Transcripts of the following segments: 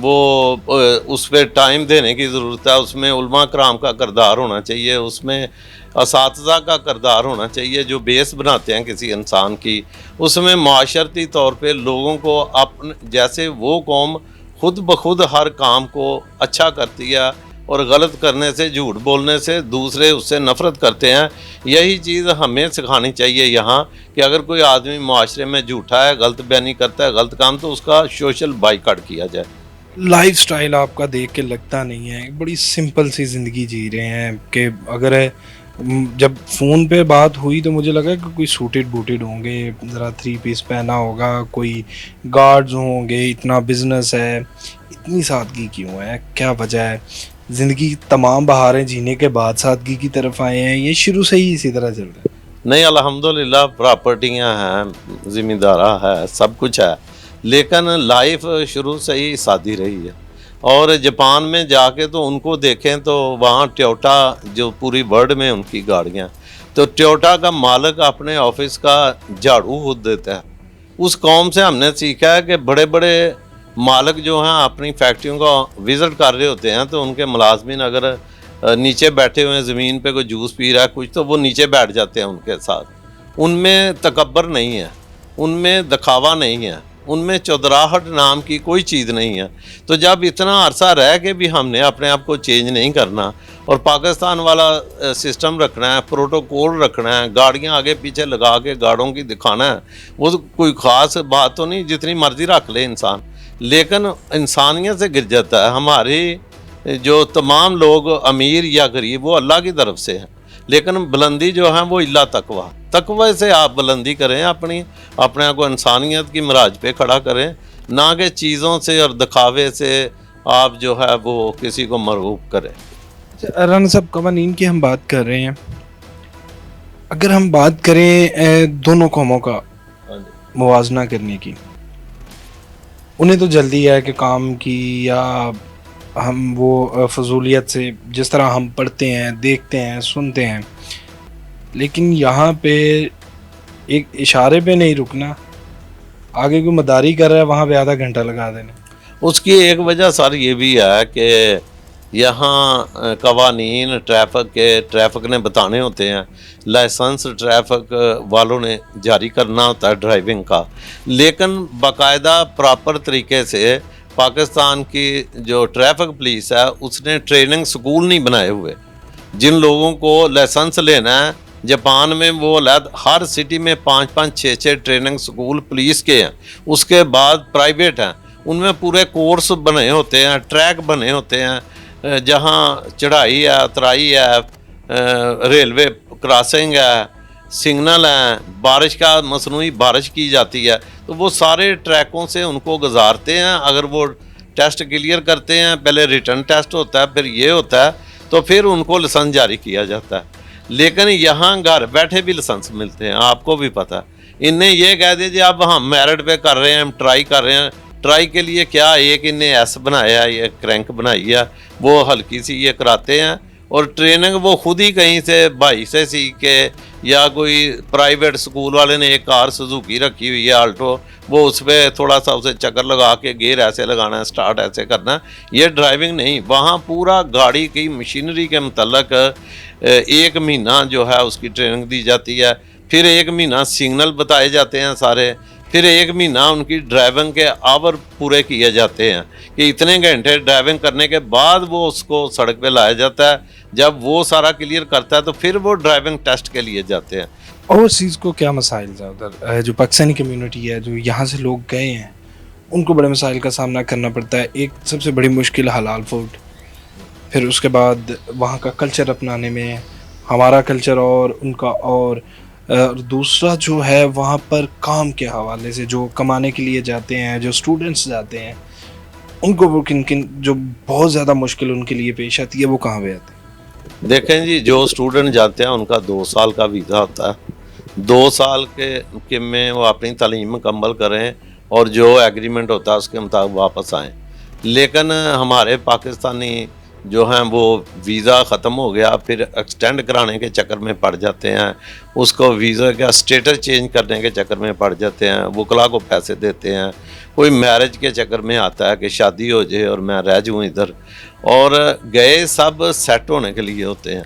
وہ اس پہ ٹائم دینے کی ضرورت ہے. اس میں علماء کرام کا کردار ہونا چاہیے, اس میں اساتذہ کا کردار ہونا چاہیے جو بیس بناتے ہیں کسی انسان کی. اس میں معاشرتی طور پہ لوگوں کو جیسے وہ قوم خود بخود ہر کام کو اچھا کرتی ہے اور غلط کرنے سے, جھوٹ بولنے سے دوسرے اس سے نفرت کرتے ہیں, یہی چیز ہمیں سکھانی چاہیے یہاں کہ اگر کوئی آدمی معاشرے میں جھوٹا ہے, غلط بیانی کرتا ہے, غلط کام, تو اس کا سوشل بائیکاٹ کیا جائے. لائف سٹائل آپ کا دیکھ کے لگتا نہیں ہے, بڑی سمپل سی زندگی جی رہے ہیں کہ اگر جب فون پہ بات ہوئی تو مجھے لگا کہ کوئی سوٹیڈ بوٹیڈ ہوں گے, ذرا 3 پیس پہنا ہوگا, کوئی گارڈز ہوں گے, اتنا بزنس ہے, اتنی سادگی کیوں ہے, کیا وجہ ہے؟ زندگی تمام بہاریں جینے کے بعد سادگی کی طرف آئے ہیں, یہ شروع سے ہی اسی طرح چل رہا ہے؟ نہیں, الحمدللہ پراپرٹیاں ہیں, ذمہ دارہ ہے, سب کچھ ہے, لیکن لائف شروع سے ہی سادی رہی ہے. اور جاپان میں جا کے تو ان کو دیکھیں تو وہاں ٹیوٹا جو پوری ورلڈ میں ان کی گاڑیاں, تو ٹیوٹا کا مالک اپنے آفس کا جھاڑو خود دیتا ہے. اس قوم سے ہم نے سیکھا ہے کہ بڑے بڑے مالک جو ہیں اپنی فیکٹریوں کا وزٹ کر رہے ہوتے ہیں تو ان کے ملازمین اگر نیچے بیٹھے ہوئے ہیں, زمین پہ کوئی جوس پی رہا ہے کچھ, تو وہ نیچے بیٹھ جاتے ہیں ان کے ساتھ. ان میں تکبر نہیں ہے, ان میں دکھاوا نہیں ہے, ان میں چودراہٹ نام کی کوئی چیز نہیں ہے. تو جب اتنا عرصہ رہ کے بھی ہم نے اپنے آپ کو چینج نہیں کرنا اور پاکستان والا سسٹم رکھنا ہے, پروٹوکول رکھنا ہے, گاڑیاں آگے پیچھے لگا کے گاڑوں کی دکھانا ہے, وہ تو کوئی خاص بات تو نہیں, جتنی مرضی رکھ لے انسان, لیکن انسانیت سے گر جاتا ہے. ہماری جو تمام لوگ امیر یا غریب وہ اللہ کی طرف سے ہیں, لیکن بلندی جو ہے وہ اللہ تقوی سے آپ بلندی کریں, اپنے آپ کو انسانیت کی معراج پہ کھڑا کریں, نہ کہ چیزوں سے اور دکھاوے سے آپ جو ہے وہ کسی کو مرغوب کریں. رانا صاحب, قوانین کی ہم بات کر رہے ہیں, اگر ہم بات کریں دونوں قوموں کا موازنہ کرنے کی, انہیں تو جلدی ہے کہ کام کی, یا ہم وہ فضولیت سے جس طرح ہم پڑھتے ہیں, دیکھتے ہیں, سنتے ہیں, لیکن یہاں پہ ایک اشارے پہ نہیں رکنا, آگے کوئی مداری کر رہا ہے وہاں پہ آدھا گھنٹہ لگا دینا. اس کی ایک وجہ سر یہ بھی ہے کہ یہاں قوانین ٹریفک نے بتانے ہوتے ہیں, لائسنس ٹریفک والوں نے جاری کرنا ہوتا ہے ڈرائیونگ کا, لیکن باقاعدہ پراپر طریقے سے پاکستان کی جو ٹریفک پولیس ہے اس نے ٹریننگ سکول نہیں بنائے ہوئے. جن لوگوں کو لائسنس لینا ہے جاپان میں, وہ ہر سٹی میں 5-5-6 ٹریننگ سکول پولیس کے ہیں, اس کے بعد پرائیویٹ ہیں, ان میں پورے کورس بنے ہوتے ہیں, ٹریک بنے ہوتے ہیں, جہاں چڑھائی ہے, اترائی ہے, ریلوے کراسنگ ہے, سگنل ہیں, بارش کا مصنوعی بارش کی جاتی ہے, تو وہ سارے ٹریکوں سے ان کو گزارتے ہیں. اگر وہ ٹیسٹ کلیئر کرتے ہیں, پہلے ریٹرن ٹیسٹ ہوتا ہے, پھر یہ ہوتا ہے, تو پھر ان کو لائسنس جاری کیا جاتا ہے. لیکن یہاں گھر بیٹھے بھی لائسنس ملتے ہیں, آپ کو بھی پتہ ہے. انہیں یہ کہہ دیجیے اب ہم میرٹ پہ کر رہے ہیں, ہم ٹرائی کر رہے ہیں, ٹرائی کے لیے کیا ایک انہیں ایس بنایا ہے, یہ کرینک بنائی ہے, وہ ہلکی سی یہ کراتے ہیں, اور ٹریننگ وہ خود ہی کہیں سے بھائی سے سیکھ کے, یا کوئی پرائیویٹ سکول والے نے ایک کار سوزوکی رکھی ہوئی ہے آلٹو, وہ اس پہ تھوڑا سا اسے چکر لگا کے گیئر ایسے لگانا ہے, سٹارٹ ایسے کرنا ہے, یہ ڈرائیونگ نہیں. وہاں پورا گاڑی کی مشینری کے متعلق 1 مہینہ جو ہے اس کی ٹریننگ دی جاتی ہے, پھر 1 مہینہ سگنل بتائے جاتے ہیں سارے, پھر 1 مہینہ ان کی ڈرائیونگ کے آور پورے کیے جاتے ہیں کہ اتنے گھنٹے ڈرائیونگ کرنے کے بعد وہ اس کو سڑک پہ لایا جاتا ہے. جب وہ سارا کلیئر کرتا ہے تو پھر وہ ڈرائیونگ ٹیسٹ کے لیے جاتے ہیں. اور چیز کو کیا مسائل ہے ادھر, جو پاکستانی کمیونٹی ہے, جو یہاں سے لوگ گئے ہیں, ان کو بڑے مسائل کا سامنا کرنا پڑتا ہے. ایک سب سے بڑی مشکل حلال فوڈ, پھر اس کے بعد وہاں کا کلچر اپنانے میں, ہمارا کلچر اور ان کا, اور دوسرا جو ہے وہاں پر کام کے حوالے سے جو کمانے کے لیے جاتے ہیں, جو اسٹوڈنٹس جاتے ہیں, ان کو وہ کن جو بہت زیادہ مشکل ان کے لیے پیش آتی ہے, وہ کہاں پہ آتے ہیں؟ دیکھیں جی, جو اسٹوڈنٹ جاتے ہیں ان کا 2 سال کا ویزا ہوتا ہے, 2 سال کے میں وہ اپنی تعلیم مکمل کریں اور جو ایگریمنٹ ہوتا ہے اس کے مطابق واپس آئیں. لیکن ہمارے پاکستانی جو ہیں وہ ویزا ختم ہو گیا پھر ایکسٹینڈ کرانے کے چکر میں پڑ جاتے ہیں، اس کو ویزا کا اسٹیٹس چینج کرنے کے چکر میں پڑ جاتے ہیں، وکلا کو پیسے دیتے ہیں، کوئی میرج کے چکر میں آتا ہے کہ شادی ہو جائے اور میں رہ جاؤں ادھر، اور گئے سب سیٹ ہونے کے لیے ہوتے ہیں،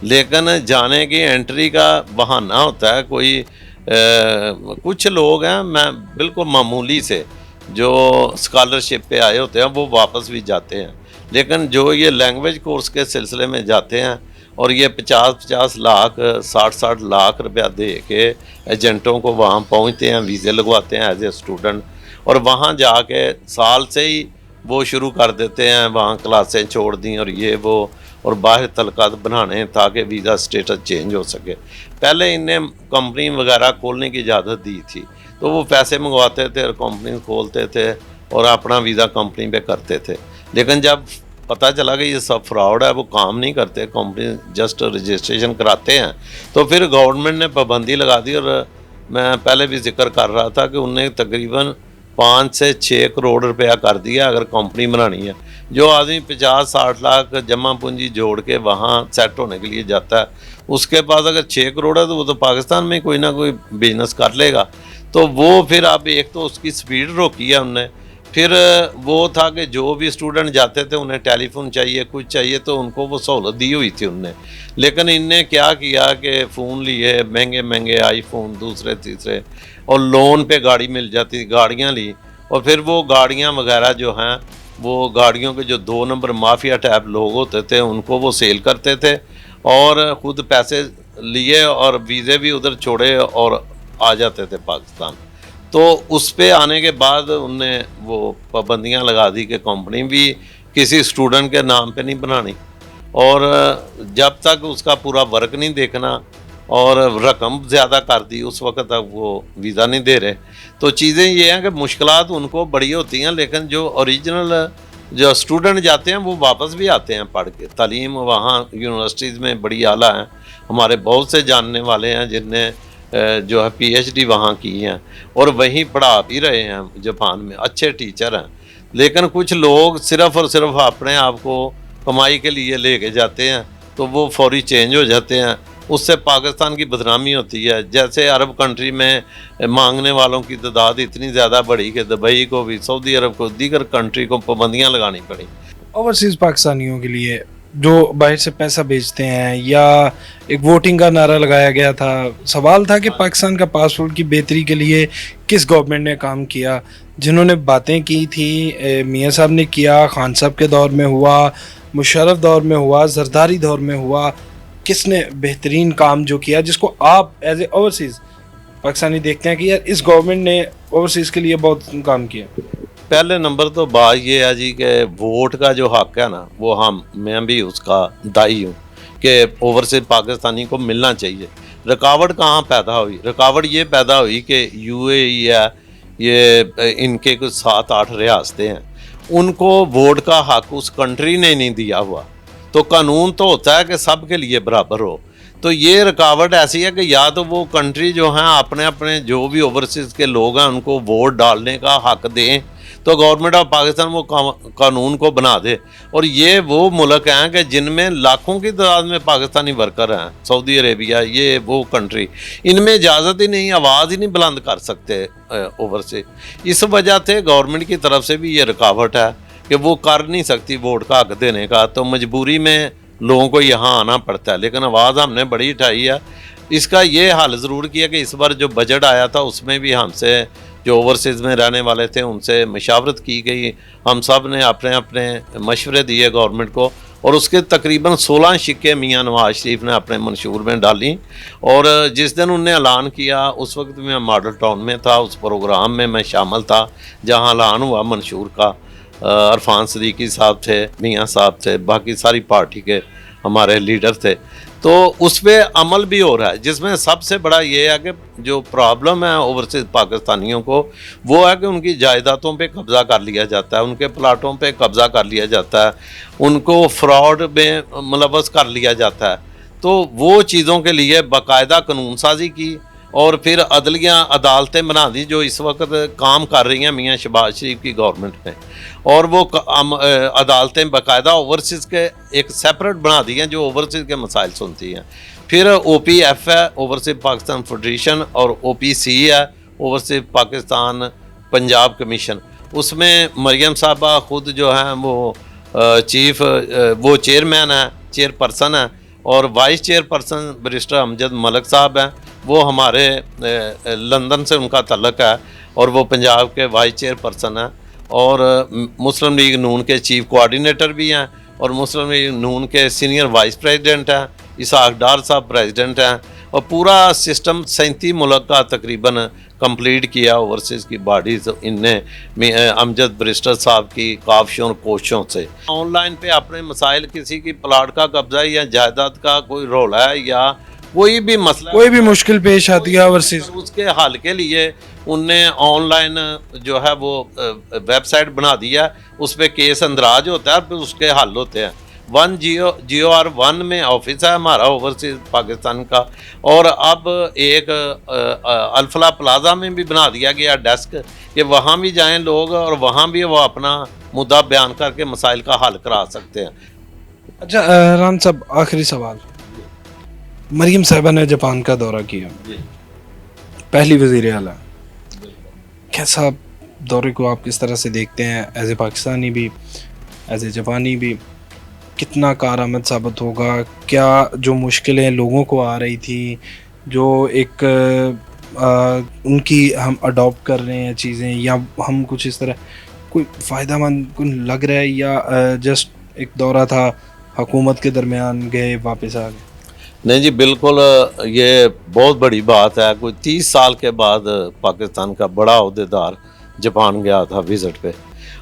لیکن جانے کی انٹری کا بہانہ ہوتا ہے کوئی کچھ لوگ ہیں میں بالکل معمولی سے جو اسکالرشپ پہ آئے ہوتے ہیں وہ واپس بھی جاتے ہیں، لیکن جو یہ لینگویج کورس کے سلسلے میں جاتے ہیں اور یہ 50 لاکھ 60 لاکھ روپیہ دے کے ایجنٹوں کو وہاں پہنچتے ہیں، ویزے لگواتے ہیں ایز اے اسٹوڈنٹ، اور وہاں جا کے سال سے ہی وہ شروع کر دیتے ہیں وہاں کلاسیں چھوڑ دیں اور یہ وہ، اور باہر تعلقات بنانے تاکہ ویزا سٹیٹس چینج ہو سکے۔ پہلے انہیں کمپنی وغیرہ کھولنے کی اجازت دی تھی تو وہ پیسے منگواتے تھے اور کمپنی کھولتے تھے اور اپنا ویزا کمپنی پہ کرتے تھے، لیکن جب پتہ چلا کہ یہ سب فراڈ ہے، وہ کام نہیں کرتے، کمپنی جسٹ رجسٹریشن کراتے ہیں، تو پھر گورنمنٹ نے پابندی لگا دی، اور میں پہلے بھی ذکر کر رہا تھا کہ انہیں تقریباً 5 سے 6 کروڑ روپیہ کر دیا اگر کمپنی بنانی ہے۔ جو آدمی 50-60 لاکھ جمع پونجی جوڑ کے وہاں سیٹ ہونے کے لیے جاتا ہے، اس کے پاس اگر 6 کروڑ ہے تو وہ تو پاکستان میں کوئی نہ کوئی بزنس کر لے گا، تو وہ پھر اب ایک تو اس کی سپیڈ روکی ہے انہوں نے، پھر وہ تھا کہ جو بھی اسٹوڈنٹ جاتے تھے انہیں ٹیلی فون چاہیے کچھ چاہیے تو ان کو وہ سہولت دی ہوئی تھی انہوں نے، لیکن ان نے کیا کیا کہ فون لیے مہنگے مہنگے آئی فون دوسرے تیسرے، اور لون پہ گاڑی مل جاتی، گاڑیاں لی، اور پھر وہ گاڑیاں وغیرہ جو ہیں وہ گاڑیوں کے جو 2 نمبر مافیا ٹائپ لوگ ہوتے تھے ان کو وہ سیل کرتے تھے اور خود پیسے لیے اور ویزے بھی ادھر چھوڑے اور آ جاتے تھے پاکستان۔ تو اس پہ آنے کے بعد انہوں نے وہ پابندیاں لگا دی کہ کمپنی بھی کسی اسٹوڈنٹ کے نام پہ نہیں بنانی، اور جب تک اس کا پورا ورک نہیں دیکھنا، اور رقم زیادہ کر دی اس وقت تک وہ ویزا نہیں دے رہے۔ تو چیزیں یہ ہیں کہ مشکلات ان کو بڑی ہوتی ہیں، لیکن جو اوریجنل جو اسٹوڈنٹ جاتے ہیں وہ واپس بھی آتے ہیں پڑھ کے، تعلیم وہاں یونیورسٹیز میں بڑی اعلیٰ ہیں، ہمارے بہت سے جاننے والے ہیں جن نے جو ہے پی ایچ ڈی وہاں کی ہیں اور وہیں پڑھا بھی رہے ہیں جاپان میں، اچھے ٹیچر ہیں، لیکن کچھ لوگ صرف اور صرف اپنے آپ کو کمائی کے لیے لے کے جاتے ہیں تو وہ فوری چینج ہو جاتے ہیں، اس سے پاکستان کی بدنامی ہوتی ہے۔ جیسے عرب کنٹری میں مانگنے والوں کی تعداد اتنی زیادہ بڑھی کہ دبئی کو بھی، سعودی عرب کو، دیگر کنٹری کو پابندیاں لگانی پڑی۔ اوورسیز پاکستانیوں کے لیے جو باہر سے پیسہ بھیجتے ہیں، یا ایک ووٹنگ کا نعرہ لگایا گیا تھا، سوال تھا کہ پاکستان کا پاسپورٹ کی بہتری کے لیے کس گورنمنٹ نے کام کیا؟ جنہوں نے باتیں کی تھیں میاں صاحب نے کیا، خان صاحب کے دور میں ہوا، مشرف دور میں ہوا، زرداری دور میں ہوا، کس نے بہترین کام جو کیا جس کو آپ ایز اے اوورسیز پاکستانی دیکھتے ہیں کہ یار اس گورنمنٹ نے اوورسیز کے لیے بہت کام کیا؟ پہلے نمبر تو بات یہ ہے جی کہ ووٹ کا جو حق ہے نا وہ میں بھی اس کا دائی ہوں کہ اوورسیز پاکستانی کو ملنا چاہیے۔ رکاوٹ کہاں پیدا ہوئی؟ رکاوٹ یہ پیدا ہوئی کہ یو اے ای ہے، یہ ان کے کچھ 7-8 ریاستیں ہیں، ان کو ووٹ کا حق اس کنٹری نے نہیں دیا ہوا، تو قانون تو ہوتا ہے کہ سب کے لیے برابر ہو، تو یہ رکاوٹ ایسی ہے کہ یا تو وہ کنٹری جو ہیں اپنے اپنے جو بھی اوورسیز کے لوگ ہیں ان کو ووٹ ڈالنے کا حق دیں، تو گورنمنٹ آف پاکستان وہ قانون کو بنا دے، اور یہ وہ ملک ہیں کہ جن میں لاکھوں کی تعداد میں پاکستانی ورکر ہیں، سعودی عربیہ، یہ وہ کنٹری، ان میں اجازت ہی نہیں، آواز ہی نہیں بلند کر سکتے اوورسیز۔ اس وجہ سے گورنمنٹ کی طرف سے بھی یہ رکاوٹ ہے کہ وہ کر نہیں سکتی ووٹ کا حق دینے کا، تو مجبوری میں لوگوں کو یہاں آنا پڑتا ہے، لیکن آواز ہم نے بڑی اٹھائی ہے۔ اس کا یہ حل ضرور کیا کہ اس بار جو بجٹ آیا تھا اس میں بھی ہم سے جو اوورسیز میں رہنے والے تھے ان سے مشاورت کی گئی، ہم سب نے اپنے اپنے مشورے دیے گورنمنٹ کو، اور اس کے تقریباً 16 شکے میاں نواز شریف نے اپنے منشور میں ڈالیں، اور جس دن انہوں نے اعلان کیا اس وقت میں ماڈل ٹاؤن میں تھا، اس پروگرام میں شامل تھا جہاں اعلان ہوا منشور کا، عرفان صدیقی صاحب تھے، میاں صاحب تھے، باقی ساری پارٹی کے ہمارے لیڈر تھے، تو اس پہ عمل بھی ہو رہا ہے، جس میں سب سے بڑا یہ ہے کہ جو پرابلم ہے اوورسیز پاکستانیوں کو وہ ہے کہ ان کی جائیدادوں پہ قبضہ کر لیا جاتا ہے، ان کے پلاٹوں پہ قبضہ کر لیا جاتا ہے، ان کو فراڈ میں ملوث کر لیا جاتا ہے، تو وہ چیزوں کے لیے باقاعدہ قانون سازی کی اور پھر عدلیہ عدالتیں بنا دی جو اس وقت کام کر رہی ہیں میاں شہباز شریف کی گورنمنٹ میں، اور وہ عدالتیں باقاعدہ اوورسیز کے ایک سیپریٹ بنا دی ہیں جو اوورسیز کے مسائل سنتی ہیں۔ پھر او پی ایف ہے، اوورسیز پاکستان فیڈریشن، اور او پی سی ہے، اوورسیز پاکستان پنجاب کمیشن۔ اس میں مریم صاحبہ خود جو ہیں وہ چیف وہ چیئرمین ہے، چیئر پرسن ہے، اور وائس چیئر پرسن بیرسٹر امجد ملک صاحب ہیں، وہ ہمارے لندن سے ان کا تعلق ہے، اور وہ پنجاب کے وائس چیئر پرسن ہیں، اور مسلم لیگ نون کے چیف کوآرڈینیٹر بھی ہیں، اور مسلم لیگ نون کے سینئر وائس پریزیڈنٹ ہیں، اسحاق ڈار صاحب پریزیڈنٹ ہیں، اور پورا سسٹم 37 ملک کا تقریباً کمپلیٹ کیا اوورسیز کی باڈیز ان نے امجد بیرسٹر صاحب کی کاوشوں اور کوششوں سے۔ آن لائن پہ اپنے مسائل، کسی کی پلاٹ کا قبضہ یا جائیداد کا کوئی رول ہے یا کوئی بھی مسئلہ، کوئی بھی مشکل پیش آتی ہے اوورسیز، اس کے حل کے لیے ان نے آن لائن جو ہے وہ ویب سائٹ بنا دیا، اس پہ کیس اندراج ہوتا ہے، پھر اس کے حل ہوتے ہیں۔ GOR1 میں آفس ہے ہمارا اوورسیز پاکستان کا، اور اب ایک الفلا پلازا میں بھی بنا دیا گیا ڈیسک کہ وہاں بھی جائیں لوگ، اور وہاں بھی وہ اپنا مدعا بیان کر کے مسائل کا حل کرا سکتے ہیں۔ اچھا ران صاحب، آخری سوال، مریم صاحبہ نے جاپان کا دورہ کیا، پہلی وزیر اعلیٰ، کیسا دورے کو آپ کس طرح سے دیکھتے ہیں ایز اے پاکستانی بھی، ایز اے جاپانی بھی؟ کتنا کارآمد ثابت ہوگا؟ کیا جو مشکلیں لوگوں کو آ رہی تھی، جو ایک ان کی ہم اڈاپٹ کر رہے ہیں چیزیں، یا ہم کچھ اس طرح کوئی فائدہ مند لگ رہا ہے، یا جسٹ ایک دورہ تھا، حکومت کے درمیان گئے واپس آ گئے؟ نہیں جی، بالکل یہ بہت بڑی بات ہے۔ کوئی 30 سال کے بعد پاکستان کا بڑا عہدیدار جاپان گیا تھا وزٹ پہ،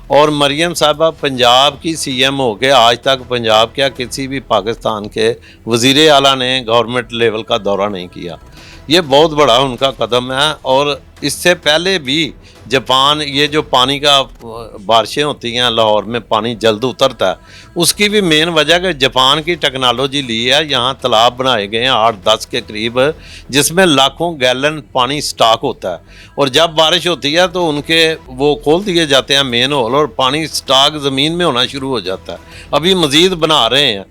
اور مریم صاحبہ پنجاب کی CM ہو کے آج تک پنجاب کیا کسی بھی پاکستان کے وزیر اعلیٰ نے گورنمنٹ لیول کا دورہ نہیں کیا۔ یہ بہت بڑا ان کا قدم ہے، اور اس سے پہلے بھی جاپان، یہ جو پانی کا بارشیں ہوتی ہیں لاہور میں، پانی جلد اترتا ہے، اس کی بھی مین وجہ کہ جاپان کی ٹیکنالوجی لی ہے۔ یہاں تالاب بنائے گئے ہیں 8-10 کے قریب، جس میں لاکھوں گیلن پانی سٹاک ہوتا ہے، اور جب بارش ہوتی ہے تو ان کے وہ کھول دیے جاتے ہیں مین ہول، اور پانی سٹاک زمین میں ہونا شروع ہو جاتا ہے۔ ابھی مزید بنا رہے ہیں،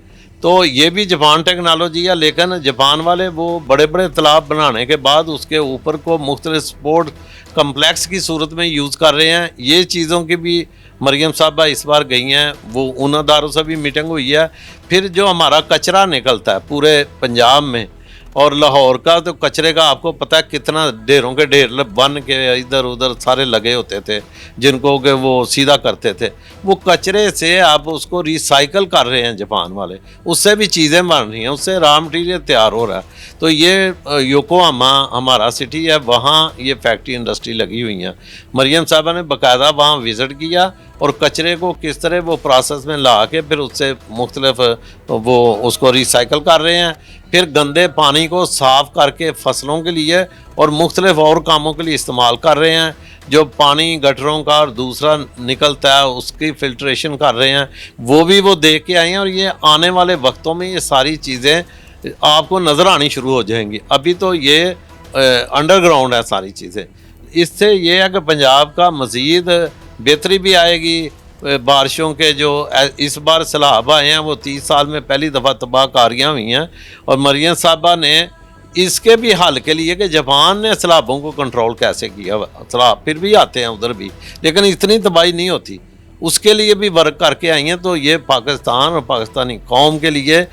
تو یہ بھی جاپان ٹیکنالوجی ہے، لیکن جاپان والے وہ بڑے بڑے تالاب بنانے کے بعد اس کے اوپر کو مختلف سپورٹ کمپلیکس کی صورت میں یوز کر رہے ہیں۔ یہ چیزوں کی بھی مریم صاحبہ اس بار گئی ہیں، وہ ان اداروں سے بھی میٹنگ ہوئی ہے۔ پھر جو ہمارا کچرا نکلتا ہے پورے پنجاب میں، اور لاہور کا تو کچرے کا آپ کو پتہ ہے کتنا ڈھیروں کے ڈھیر بن کے ادھر ادھر سارے لگے ہوتے تھے، جن کو کہ وہ سیدھا کرتے تھے، وہ کچرے سے آپ اس کو ریسائیکل کر رہے ہیں جاپان والے، اس سے بھی چیزیں بن رہی ہیں، اس سے را مٹیریل تیار ہو رہا ہے۔ تو یہ یوکوہاما ہمارا سٹی ہے، وہاں یہ فیکٹری انڈسٹری لگی ہوئی ہیں۔ مریم صاحبہ نے باقاعدہ وہاں وزٹ کیا، اور کچرے کو کس طرح وہ پروسیس میں لا کے پھر اس سے مختلف وہ اس کو ریسائیکل کر رہے ہیں، پھر گندے پانی کو صاف کر کے فصلوں کے لیے اور مختلف اور کاموں کے لیے استعمال کر رہے ہیں۔ جو پانی گٹروں کا اور دوسرا نکلتا ہے اس کی فلٹریشن کر رہے ہیں، وہ بھی وہ دیکھ کے آئے ہیں، اور یہ آنے والے وقتوں میں یہ ساری چیزیں آپ کو نظر آنی شروع ہو جائیں گی۔ ابھی تو یہ انڈر گراؤنڈ ہے ساری چیزیں۔ اس سے یہ ہے کہ پنجاب کا مزید بہتری بھی آئے گی۔ بارشوں کے جو اس بار سیلاب آئے ہیں وہ 30 سال میں پہلی دفعہ تباہ کاریاں ہوئی ہیں، اور مریم صاحبہ نے اس کے بھی حل کے لیے کہ جاپان نے سیلابوں کو کنٹرول کیسے کیا، سیلاب پھر بھی آتے ہیں ادھر بھی، لیکن اتنی تباہی نہیں ہوتی، اس کے لیے بھی ورک کر کے آئی ہیں۔ تو یہ پاکستان اور پاکستانی قوم کے لیے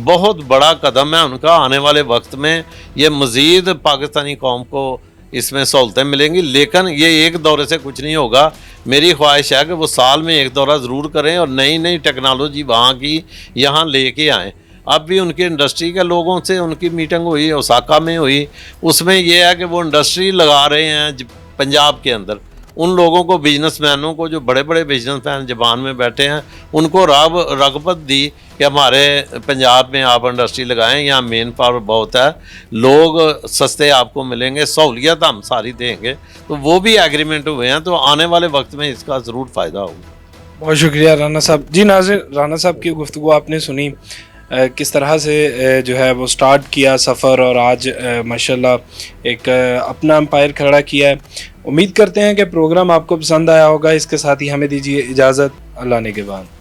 بہت بڑا قدم ہے ان کا۔ آنے والے وقت میں یہ مزید پاکستانی قوم کو اس میں سہولتیں ملیں گی، لیکن یہ ایک دورے سے کچھ نہیں ہوگا۔ میری خواہش ہے کہ وہ سال میں ایک دورہ ضرور کریں، اور نئی نئی ٹیکنالوجی وہاں کی یہاں لے کے آئیں۔ اب بھی ان کی انڈسٹری کے لوگوں سے ان کی میٹنگ ہوئی، اوساکا میں ہوئی، اس میں یہ ہے کہ وہ انڈسٹری لگا رہے ہیں پنجاب کے اندر۔ ان لوگوں کو، بزنس مینوں کو، جو بڑے بڑے بزنس مین جاپان میں بیٹھے ہیں، ان کو رغبت دی کہ ہمارے پنجاب میں آپ انڈسٹری لگائیں، یہاں مین پاور بہت ہے، لوگ سستے آپ کو ملیں گے، سہولیت ہم ساری دیں گے۔ تو وہ بھی ایگریمنٹ ہوئے ہیں، تو آنے والے وقت میں اس کا ضرور فائدہ ہوگا۔ بہت شکریہ رانا صاحب۔ جی ناظرین، رانا صاحب کی گفتگو آپ نے سنی۔ کس طرح سے جو ہے وہ سٹارٹ کیا سفر، اور آج ماشاءاللہ ایک اپنا امپائر کھڑا کیا ہے۔ امید کرتے ہیں کہ پروگرام آپ کو پسند آیا ہوگا۔ اس کے ساتھ ہی ہمیں دیجیے اجازت، اللہ نے کے بعد۔